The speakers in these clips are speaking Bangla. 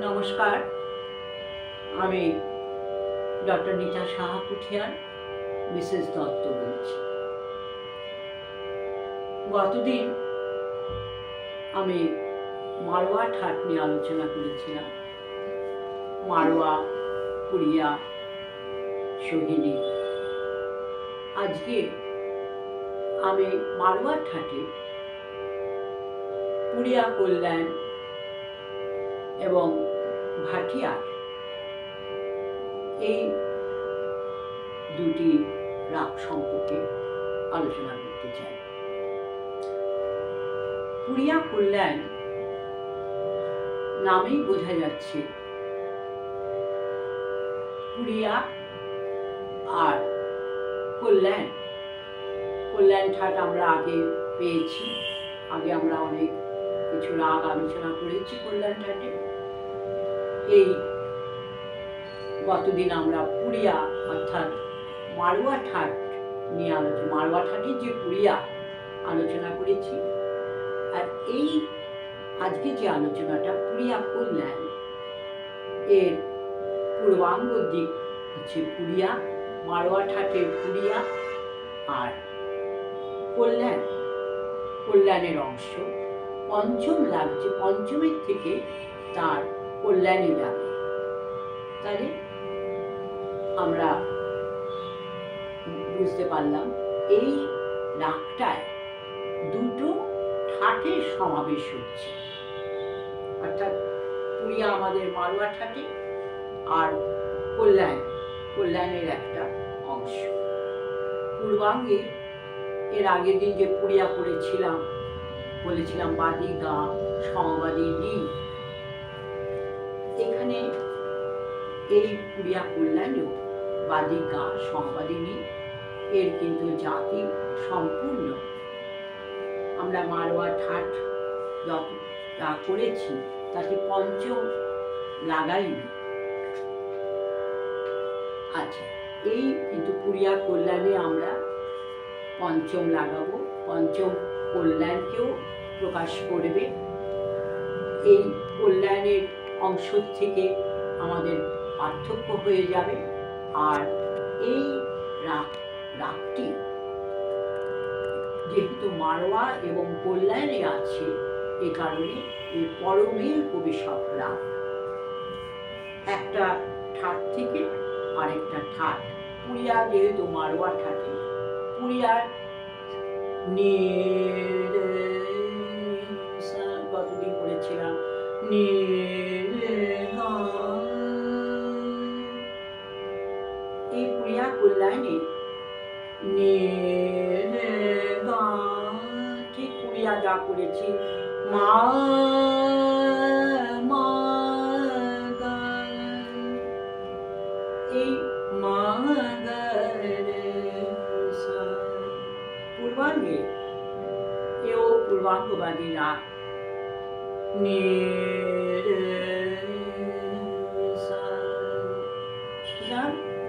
নমস্কার, আমি ডক্টর নীতা সাহা পুঠিয়ার মিসেস দত্ত বলছি। গতদিন আমি মারোয়া ঠাট নিয়ে আলোচনা করেছিলাম। মারোয়া, পুরিয়া, সোহিনী। আজকে আমি মারোয়া ঠাটে পুরিয়া, কল্যাণ এবং ভাটিয়ার এই দুটি রাগ সম্পর্কে আলোচনা করতে চাই। পুরিয়া কল্যাণ নামেই বোঝা যাচ্ছে পুরিয়া আর কল্যাণ। কল্যাণ ঠাট আমরা আগে পেয়েছি, আগে আমরা অনেক কিছু রাগ আলোচনা করেছি কল্যাণ ঠাটে। এই গতদিন আমরা পুরিয়া অর্থাৎ মারোয়া ঠাট নিয়ে মারোয়া ঠাটের যে পুরিয়া আলোচনা করেছি। আর এই আজকে যে আলোচনাটা পুরিয়া কল্যাণ, এর পূর্বাঙ্গ দিক হচ্ছে পুরিয়া, মারোয়া ঠাটের পুরিয়া, আর কল্যাণের অংশ পঞ্চম লাগছে, পঞ্চমের থেকে তার কল্যাণে যাবে। তাহলে আমরা বুঝতে পারলাম এই রাগটায় দুটো ঠাটের সমাবেশ হচ্ছে, অর্থাৎ পুরিয়া আমাদের মারোয়া ঠাটে আর কল্যাণের একটা অংশ। পূর্বাঙ্গে এর আগের দিন যে পুরিয়া করেছিলাম, বলেছিলাম বাদী গা সমবাদী নি। এখানে এই পুরিয়া কল্যাণেও বাদী গা সমবাদী নি, এর কিন্তু জাতি সম্পূর্ণ। আমরা মারোয়া ঠাট যা করেছি তাতে পঞ্চম লাগাইনি। আচ্ছা, এই কিন্তু পুরিয়া কল্যাণে আমরা পঞ্চম লাগাবো, পঞ্চম কল্যাণকেও প্রকাশ করবে। এই কল্যাণের অংশ থেকে আমাদের পার্থক্য হয়ে যাবে। আর এই রাগটি যেহেতু মারোয়া এবং কল্যাণে আছে, এ কারণে এই পরমের প্রবেশক রাগ। একটা ঠাট থেকে আরেকটা ঠাট, পুরিয়া যেহেতু মারোয়া ঠাটে, পুরিয়ার কতদিন করেছিলাম এই পুরিয়া কল্যাণে ঠিক পুরিয়া যা করেছি মা এই মা পূর্বাঙ্গে এও পূর্বাঙ্গবাদী রাগ।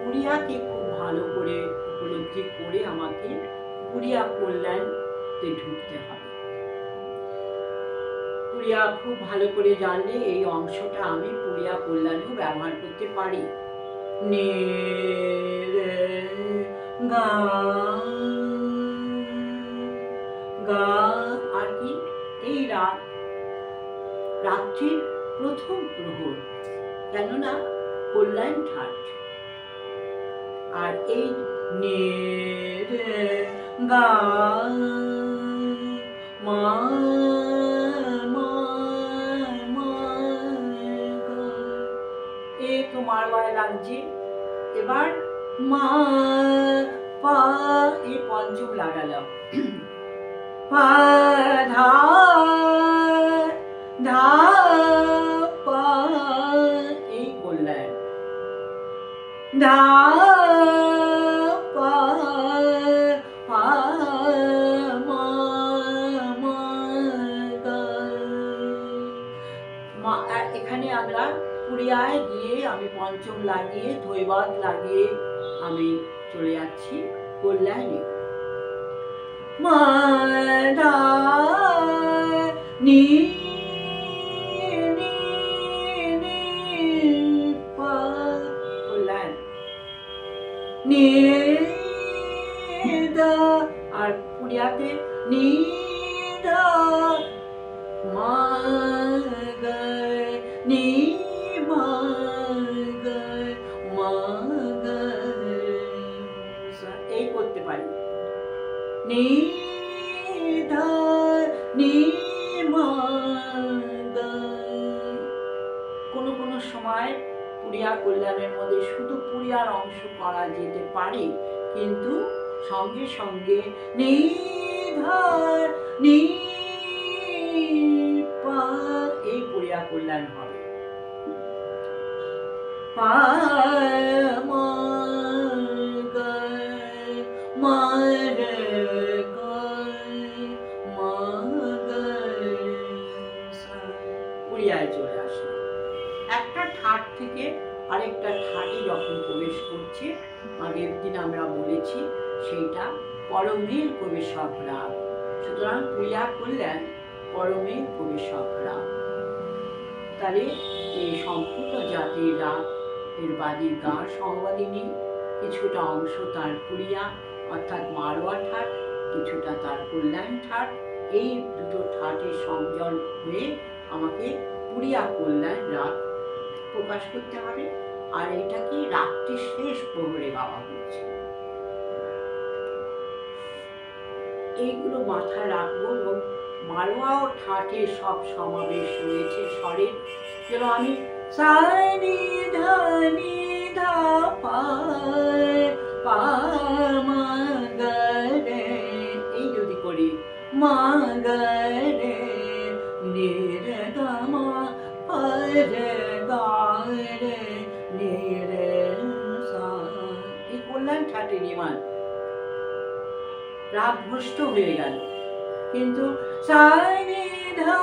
পুরিয়াকে খুব ভালো করে উপলব্ধি করে আমাকে পুরিয়া কল্যাণে ঢুকতে হবে। পুরিয়া খুব ভালো করে জানলে এই অংশটা আমি পুরিয়া কল্যাণেও ব্যবহার করতে পারি। গা আর কি, এই রাত্রির প্রথম প্রহর, কেননা কল্যাণ ঠাট। আর এই গা মা এ তো মারোয়ায় লাগছে। এবার মা পা, এই পঞ্চম লাগালাম। পা ধা ধা পা, এই কল্যাণ ধা পা পা মা। এখানে আমরা পুরিয়ায় গিয়ে আমি পঞ্চম লাগিয়ে ধৈবাদ লাগিয়ে আমি চলে যাচ্ছি কল্যাণে। মা ধা নি নি আর পুরিয়াতে নিধা মা গা নি মা গা মা গা এই করতে পারি। নি ধা নি মা গা। কোনো কোনো সময় পুরিয়া কল্যাণের মধ্যে শুধু পুরিয়ার অংশ করা যেতে পারে, কিন্তু সঙ্গে সঙ্গে নি ধা নি পা এই পুরিয়া কল্যাণ হবে। পা মা গা মা রে গা মা গা পুরিয়ায় চলে আসলাম। একটা ঠাট থেকে আরেকটা ঠাটে যখন প্রবেশ করছে, আগের দিন আমরা বলেছি সেইটা পরমের প্রবেশক রাগ। সুতরাং পুরিয়া কল্যাণ পরমের প্রবেশক রাগ। তাহলে এই সম্পূর্ণ জাতির রাগ এর বাদী গা সমবাদিনী, কিছুটা অংশ তার পুরিয়া অর্থাৎ মারোয়া ঠাট, কিছুটা তার কল্যাণ ঠাট। এই দুটো ঠাটের সংযোগ হয়ে আমাকে পুরিয়া কল্যাণ রাগ প্রকাশ করতে হবে। আর এটা কি রাগটি শেষ প্রহরে গাওয়া হচ্ছে, এইগুলো মাথায় রাখবো। এবং মারোয়া ও ঠাটে সব সমাবেশ রয়েছে স্বরের। যেন আমি সানি ধা নি ধা পা পা মা গা রে, এই যদি করি মা গা রে নি রে গা মা পা রে গা রে নি রে সা, এই কল্যাণ ঠাটে নিমান রাগ ভ্রষ্ট হয়ে গেল। কিন্তু সানি ধা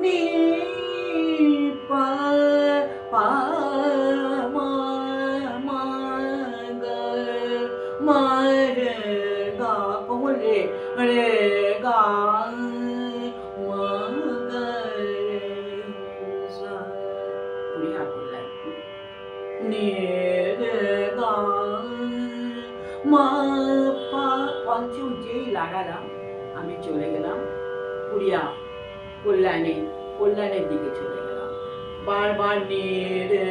নি পা পা মা মা গা মা রে গা কোমল রে রে গা মা গা রে সা, পুরিয়া কল্যাণ নি রে গা মা পা। পঞ্চম যেই লাগালাম আমি চলে গেলাম পুরিয়া কল্যাণের দিকে চলে গেলাম। বারবার নে রে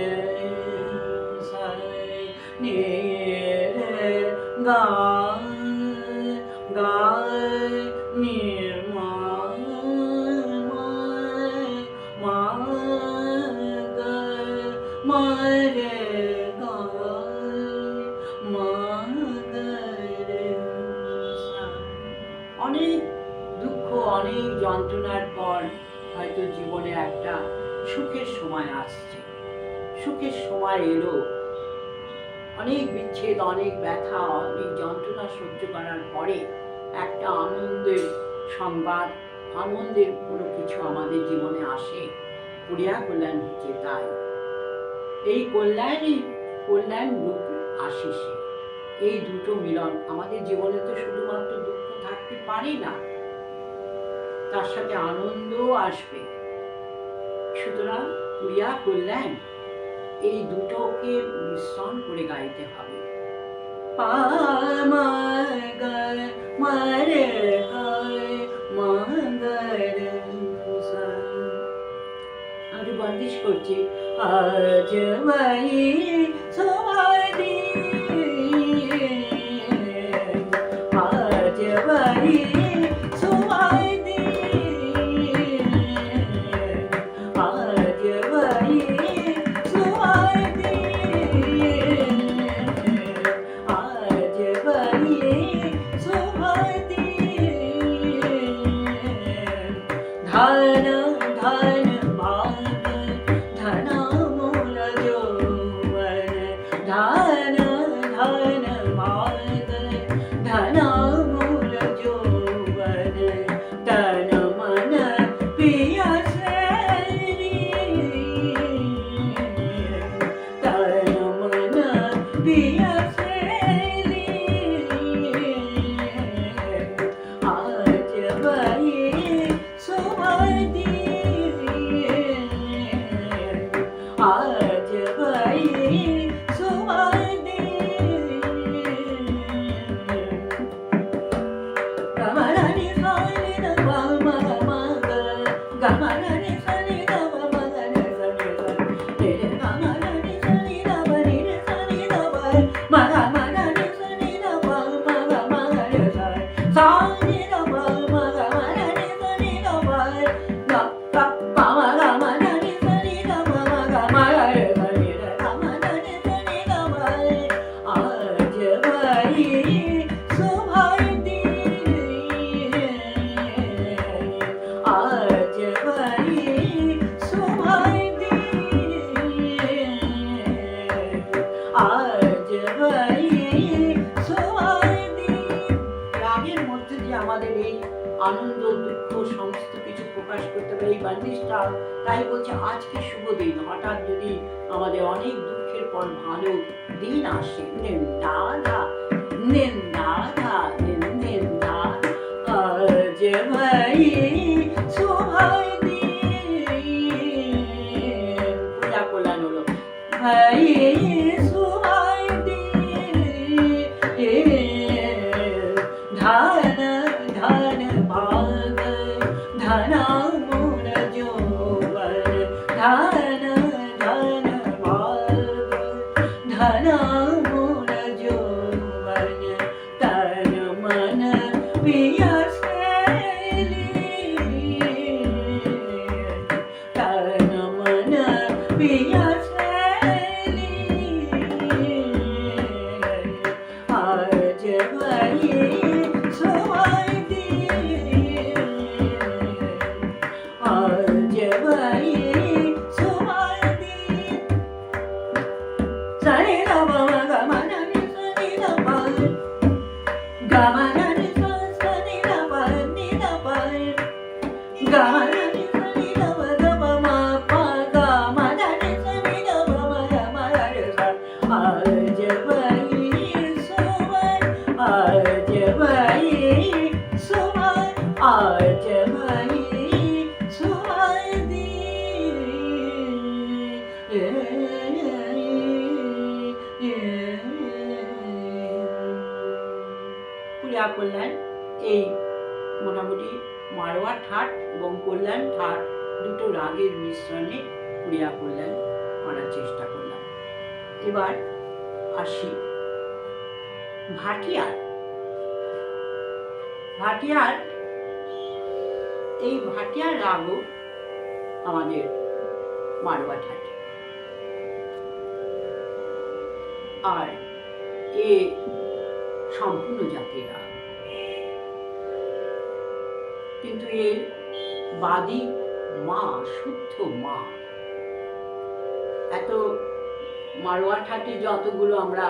নে রে গা গা নি মা মা মা গা মা রে গা মা গা রে সা। অনেক দুঃখ, অনেক যন্ত্রণার পর হয়তো জীবনে একটা সুখের সময় আসছে, সুখের সময় এলো। অনেক বিচ্ছেদ, অনেক ব্যথা, অনেক যন্ত্রণা সহ্য করার পরে একটা আনন্দের সংবাদ, আনন্দের কোনো কিছু আমাদের জীবনে আসে। পুরিয়া কল্যাণ হচ্ছে তাই। এই কল্যাণ রূপ আশিসে এই দুটো মিলন। আমাদের জীবনে তো শুধুমাত্র দুঃখ থাকতে পারে না, তার সাথে আনন্দও আসবে। সুতরাং পুরিয়া কল্যাণ এই দুটোকে মিশ্রণ করে গাইতে হবে। পা মা গা মা রে গা মা গা রে সা। আমি বন্দিশ করছি। আজ ভাই সমাধি আজ ভাই সমাধি আজ ভাই সমাধি আজ ভাই সমাধি ধন ধন ভাগ ধন মূল যৌवन धन धन भाग धन मूल यौवन तन मन पिया शैली तन मन पिया शैली आज वही सुमति आज वही सुमति। রাগের মধ্যে যে আমাদের এই আনন্দ দুঃখ সমস্ত কিছু প্রকাশ করতে পারে এই বান্দিশটা, তাই বলছে আজকে শুভ দিন। হঠাৎ যদি আমাদের অনেক দুঃখের পর ভালো দিন আসে, নিন্দা নিন্দা নিন্দা আজ ভাই সুভাই দিন, পূজা কল্যাণ হলো ভাই সুভাই দিন, ধন ধন ভাগ ধনা মোর যৌবন, ধন ধন ভাগ ধনা মোর যৌবন, তন মন পিয়া শৈলী, তন মন পিয়া শৈলী, আজ ভাই সুভাই দিন, আজ ভাই সুভাই দিন। সরে বাবা গমন সরে বাবা গমন সরে বাবা নিবাবা গমন সরে বাবা মা পা গমন সরে বাবা গমন আজ ভাই সুভাই, আজ ভাই সুভাই, আজ ভাই সুভাই দিন। পূজা কল্যাণ এই মোটামুটি মারোয়া ঠাট এবং কল্যাণ ঠাট দুটো রাগের মিশ্রণে পূজা কল্যাণ করার চেষ্টা করলাম। এবার আসি ভাটিয়ার। ভাটিয়ার এই ভাটিয়ার রাগও আমাদের মারোয়া ঠাট, আর এ সম্পূর্ণ জাতির রাগ, কিন্তু এর বাদী মা, শুদ্ধ মা। এত মারোয়া ঠাটে যতগুলো আমরা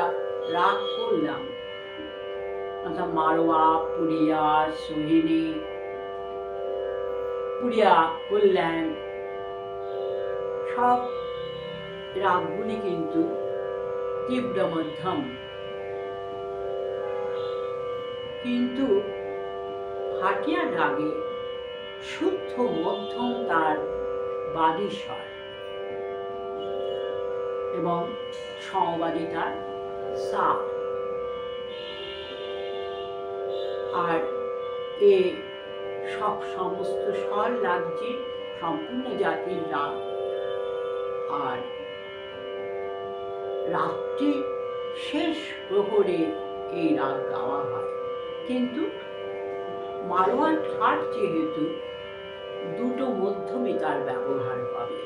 রাগ করলাম, অর্থাৎ মারোয়া, পুরিয়া, সোহিনী, পুরিয়া, কল্যাণ, সব রাগগুলি কিন্তু তীব্র মধ্যম, কিন্তু ভাটিয়ার রাগে শুদ্ধ মধ্যম তার বাদী স্বর এবং সমবাদী তার সা। আর এ সমস্ত স্বর লাগছে সম্পূর্ণ জাতির রাগ। আর রাত্রি শেষ প্রহরে এই রাগ গাওয়া হয়, কিন্তু মারোয়া ঠাট যেহেতু দুটো মধ্যমে তার ব্যবহার হবে,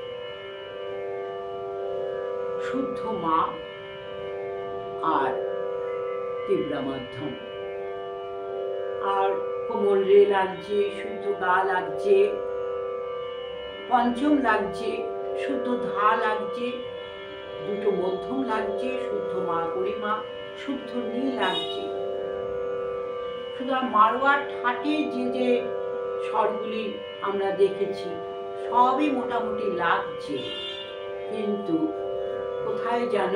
শুদ্ধ মা আর তীব্র মধ্যম। আর কোমল রে লাগছে, শুদ্ধ গা লাগছে, পঞ্চম লাগছে, শুদ্ধ ধা লাগছে, দুটো মধ্যম লাগছে, শুদ্ধ মা গরিমা, শুদ্ধ নি লাগছে। সুতরাং মারোয়া ঠাটে যে যে স্বরগুলি আমরা দেখেছি সবই মোটামুটি লাগছে, কিন্তু কোথায় যেন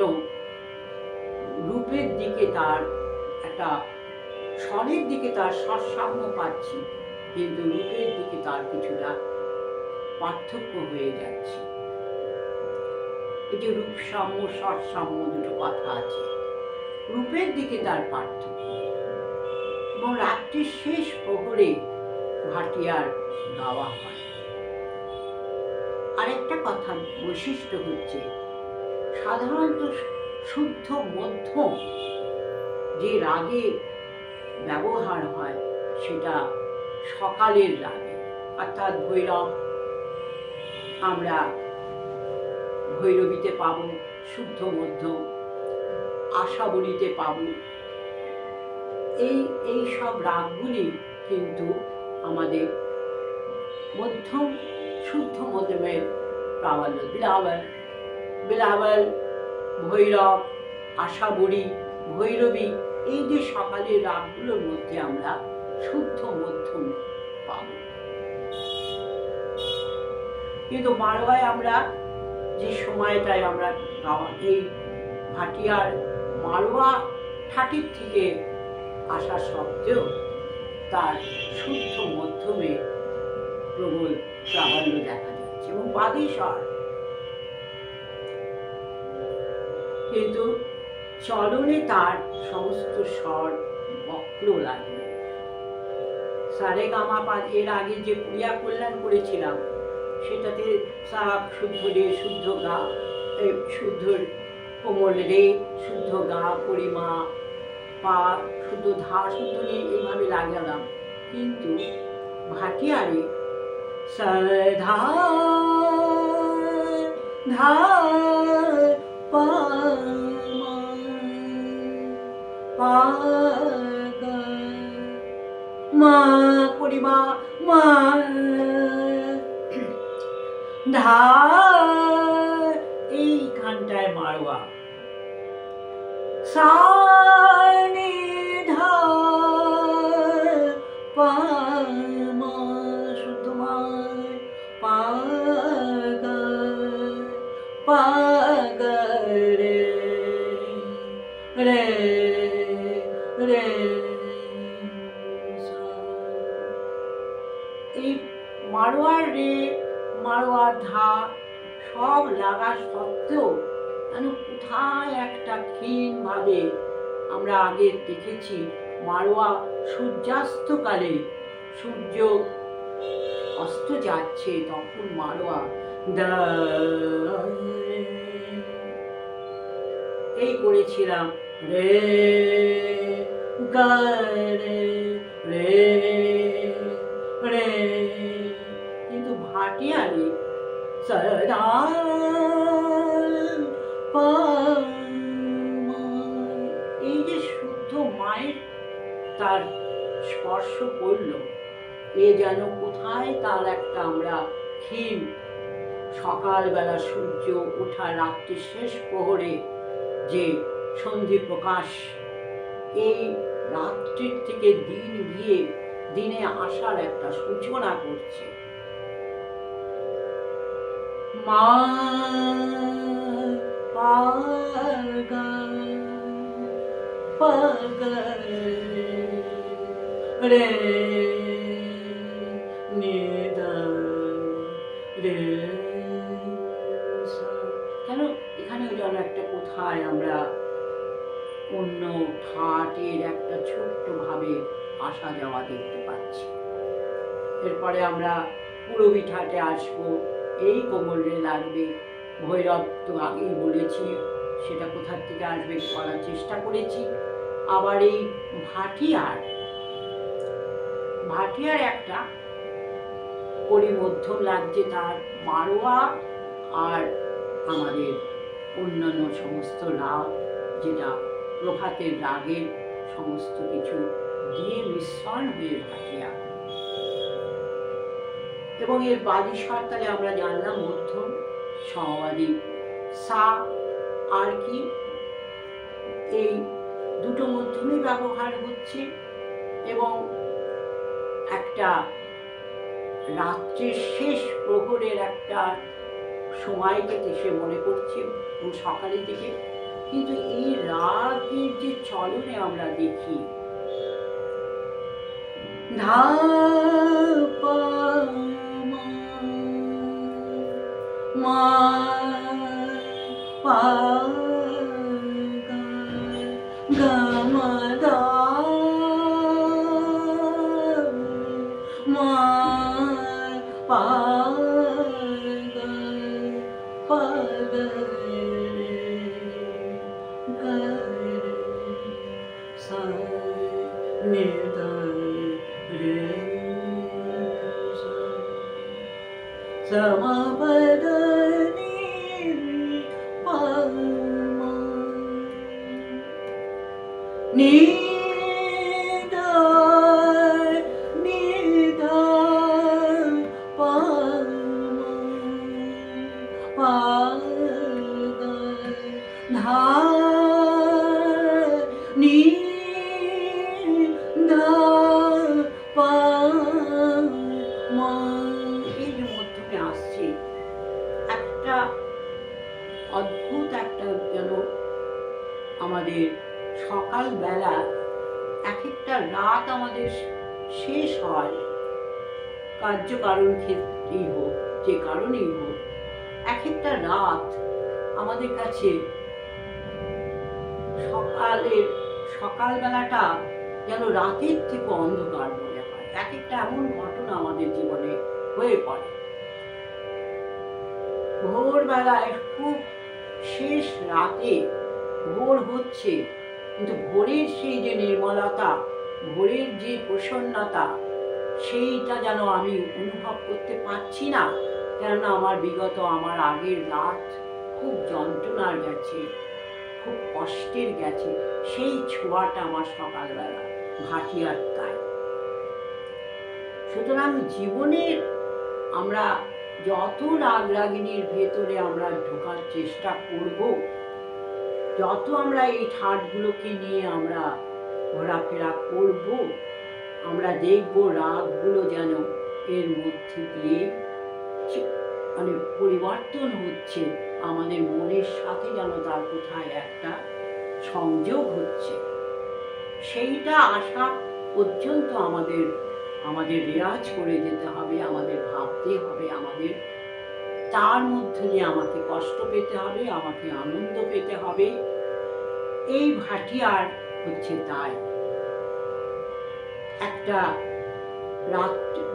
রূপের দিকে তার একটা, স্বরের দিকে তার সৎসাম্য পাচ্ছি, কিন্তু রূপের দিকে তার কিছুটা পার্থক্য হয়ে যাচ্ছে। এই যে রূপ সাম্য সৎসাম্য দুটো কথা আছে, রূপের দিকে তার পার্থক্য। এবং রাত্রির শেষ প্রহর করে ভাটিয়ার গাওয়া হয়। আরেকটা কথা বৈশিষ্ট্য হচ্ছে, সাধারণত শুদ্ধ মধ্যম যে রাগে ব্যবহার হয় সেটা সকালের রাগে, অর্থাৎ ভৈরব আমরা ভৈরবীতে পাব শুদ্ধ মধ্যম, আশাবরীতে পাব। এই সব রাগগুলি কিন্তু আমাদের মধ্যম শুদ্ধ মধ্যমের প্রাবল্য। বিলাবল, ভৈরব, আশাবরী, ভৈরবী, এই যে সকালের রাগগুলোর মধ্যে আমরা শুদ্ধ মধ্যম পাব। কিন্তু মারোয়ায় আমরা যে সময়টায় আমরা এই ভাটিয়ার মারোয়া ঠাটির থেকে আসা সত্ত্বেও তার শুদ্ধ মধ্যমে প্রবল প্রাবল্য দেখা যাচ্ছে এবং বাদী স্বর। কিন্তু চলনে তার সমস্ত স্বর বক্র লাগবে। সারে গামা পা, এর আগে যে ক্রিয়া কল্যাণ করেছিলাম সেটাতে সা শুদ্ধ রে, শুদ্ধ গা, শুদ্ধ কোমল রে, শুদ্ধ গা, পরিমা, পা শুদ্ধ ধা, শুদ্ধ রে, এইভাবে লাগালাম। কিন্তু ভাটিয়ারে ধা ধা পা পা মা, পরিমা, মা, ধা, এইখানটায় মারোয়া সা নি ধা পা মা, শুদ্ধ মা, পা গা, পা গা রে রে রে। এই মারোয়ার রে, মারোয়ার ধা সব লাগা সত্ত্বেও কোথায় একটা ক্ষীণ ভাবে আমরা আগে দেখেছি মারোয়া সূর্যাস্তকালে, সূর্য অস্ত যাচ্ছে তখন মারোয়া এই করেছিলাম রে গা রে রে রে। কিন্তু ভাটিয়ারে সদা এই যে শুদ্ধ মায়ের তার স্পর্শ করল, এ যেন কোথায় তার একটা আমরা ক্ষীণ সকালবেলা সূর্য ওঠা রাত্রির শেষ প্রহরে যে সন্ধি প্রকাশ, এই রাত্রির থেকে দিন গিয়ে দিনে আসার একটা সূচনা করছে। মা পা গা পা গা রে নি দা রে সা। কেন এখানে যেন একটা কোথায় আমরা অন্য ঠাটের একটা ছোট্ট ভাবে আসা যাওয়া দেখতে পাচ্ছি। এরপরে আমরা পুরবী ঠাটে আসবো, এই কোমল রে লাগবে। ভৈরব তো আগেই বলেছি, সেটা কোথার থেকে আসবে করার চেষ্টা করেছি। আবার এই ভাটিয়ার একটা পরিমধ্যম লাগছে, তার মারোয়া আর আমাদের অন্যান্য সমস্ত রাগ, যেটা প্রভাতের রাগের সমস্ত কিছু দিয়ে মিশ্রণ হয়ে ভাটিয়া। এবং এর বাদী স্বর তাহলে আমরা জানলাম মধ্যম, সমবাদী সা আর কি, এই দুটো মধ্যমে ব্যবহার হচ্ছে। এবং একটা রাত্রির শেষ প্রহরের একটা সময়কে সে মনে করছে সকালের দিকে। কিন্তু এই রাগের যে চলনে আমরা দেখি ধা পা মা পা গা মা ধা মা পা গা পা গা রে গা রে সা নি ধা রে সা সা মা পা ধা নি পা মা নি ধা নি ধা পা মা পা গা ধা নি ধা পা মা। এই যে মধ্যমে আসছে একটা অদ্ভুত একটা যেন আমাদের সকালবেলা এক একটা রাত আমাদের শেষ হয়, কার্যকারণ ক্ষেত্রেই হোক, যে কারণেই হোক, এক একটা রাত আমাদের কাছে সকালবেলাটা যেন রাতের থেকে অন্ধকার মনে হয়। এক একটা এমন ঘটনা আমাদের জীবনে হয়ে পড়ে। ভোরবেলায় খুব শেষ রাতে ভোর হচ্ছে, কিন্তু ভোরের সেই যে নির্মলতা, ভোরের যে প্রসন্নতা, সেইটা যেন আমি অনুভব করতে পারছি না। কেননা আমার বিগত আমার আগের রাত খুব যন্ত্রণার গেছে, খুব কষ্টের গেছে। সেই ছোঁয়াটা আমার সকালবেলা ভাটিয়ার তাই। সুতরাং জীবনের আমরা যত রাগ রাগিনীর ভেতরে আমরা ঢোকার চেষ্টা করব, যত আমরা এই ঠাটগুলোকে নিয়ে আমরা ঘোরাফেরা করব, আমরা দেখব রাগগুলো যেন এর মধ্যে দিয়ে মানে পরিবর্তন হচ্ছে, আমাদের মনের সাথে যেন তার কোথায় একটা সংযোগ হচ্ছে। সেইটা আসা পর্যন্ত আমাদের রেয়াজ করে যেতে হবে, আমাদের ভাবতে হবে, আমাদের তার মধ্যে দিয়ে আমাকে কষ্ট পেতে হবে, আমাকে আনন্দ পেতে হবে। এই ভাটিয়ার হচ্ছে তাই। একটা রাত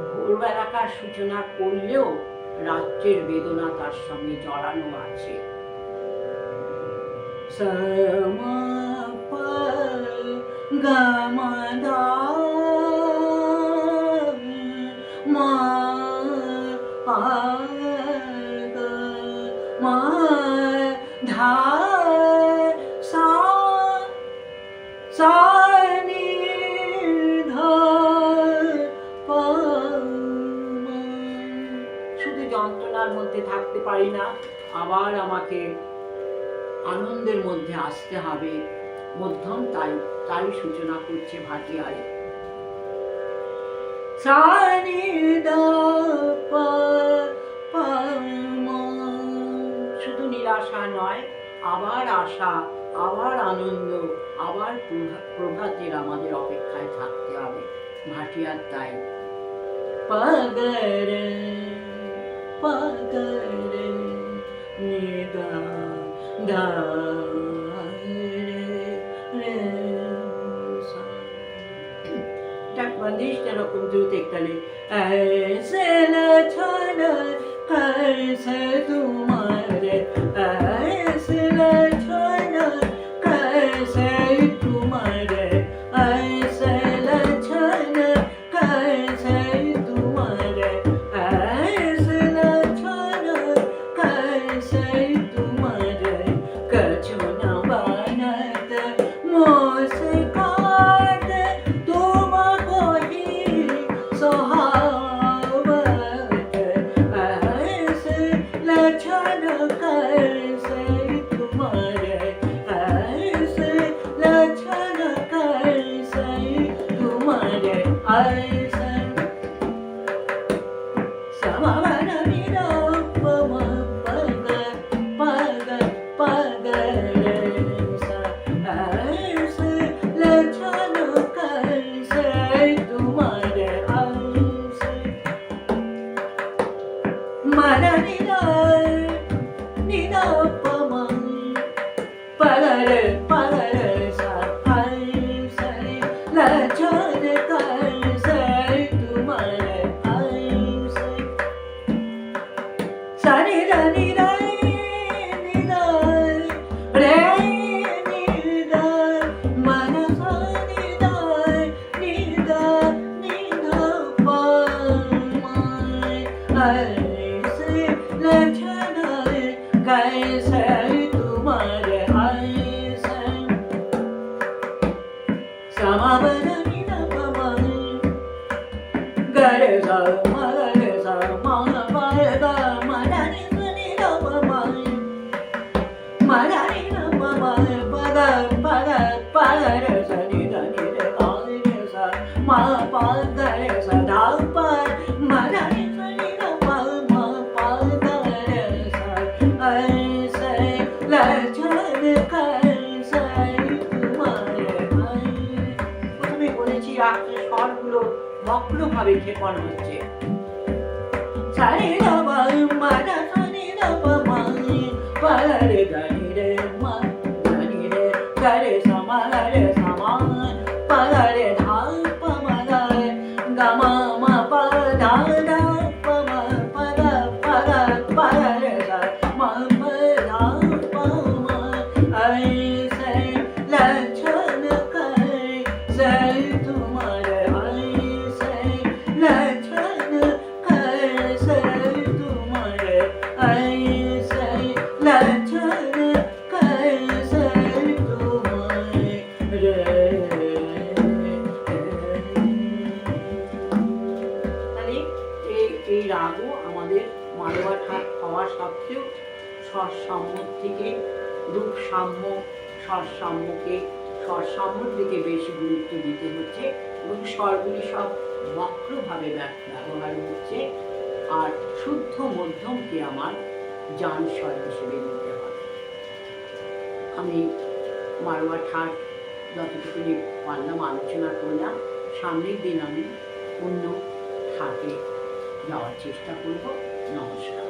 ভোরবেলাকার সূচনা করলেও রাত্রের বেদনা তার সঙ্গে জড়ানো আছে। সা মা পা গা মা ধা মা পা গা মা ধা সা সা নি ধা পা মা। শুধু যন্ত্রণার মধ্যে থাকতে পারি না, আবার আমাকে আনন্দের মধ্যে আসতে হবে। মধ্যম তাই সূচনা করছে ভাটিয়ারে। সা নি ধা পা পা মা। শুধু নিরাশা নয়, আবার আশা, আবার আনন্দ, আবার প্রভাতের আমাদের অপেক্ষায় থাকতে হবে। ভাটিয়ার তাই। পা গা রে পা গা রে নি ধা ধা রে রে সা। এটা बंदिश যেরকম দ্রুত একতালে ऐसे लक्षण कैसे तुम्हारे, ऐसे लक्षण कैसे तुम्हारे, ऐसे लक्षण कैसे तुम्हारे, ऐसे लक्षण कैसे तुम्हारे, कछु न बनत मोह से काट तुमको ही सुहावत, ऐसे लक्षण कैसे ऐसे लक्षण कैसे तुम्हारे ऐसे समावनी नपमनि गरे सा मरे सा मा पारे गा मदनि सनि नपमनि मदनि नपमनि पद पद पद रे सनि धनि रे गा रे सा मा पा ग रे सा धा पा मदनि सनि नप मा पा ग रे सा ऐसे लक्षण कैसे तुम्हारे প্রথমে বলেছি রাগের স্বরগুলো বক্রভাবে ক্ষেপণ হচ্ছে সারে বাবা মাদা সনি বাবা পারে গানি রে মা গানি রে গারে সমা রে সমা পারে ধা পমা রে গামা মা পা ধা ধা পমা পদা পদা পারে সা মা পা ধা পমা ऐसे लक्षण कैसे तुम्हारे ऐसे लक्षण कैसे तुम्हारे ऐसे लक्षण कैसे तुम्हारे তাহলে এই রাগও আমাদের মারোয়া ঠাট হওয়া সত্ত্বেও স্বরসাম্য থেকে রূপসাম্য স্বরসাম্যকে স্বরসাম্যর দিকে বেশি গুরুত্ব দিতে হচ্ছে এবং স্বরগুলি সব বক্রভাবে ব্যবহার হচ্ছে আর শুদ্ধ মধ্যমকে আমার জান স্বর হিসেবে নিতে হবে। আমি মারোয়া ঠাট যতটুকু পারলাম আলোচনা করলাম, সামনের দিন আমি অন্য ঠাটে যাওয়ার চেষ্টা করব। নমস্কার।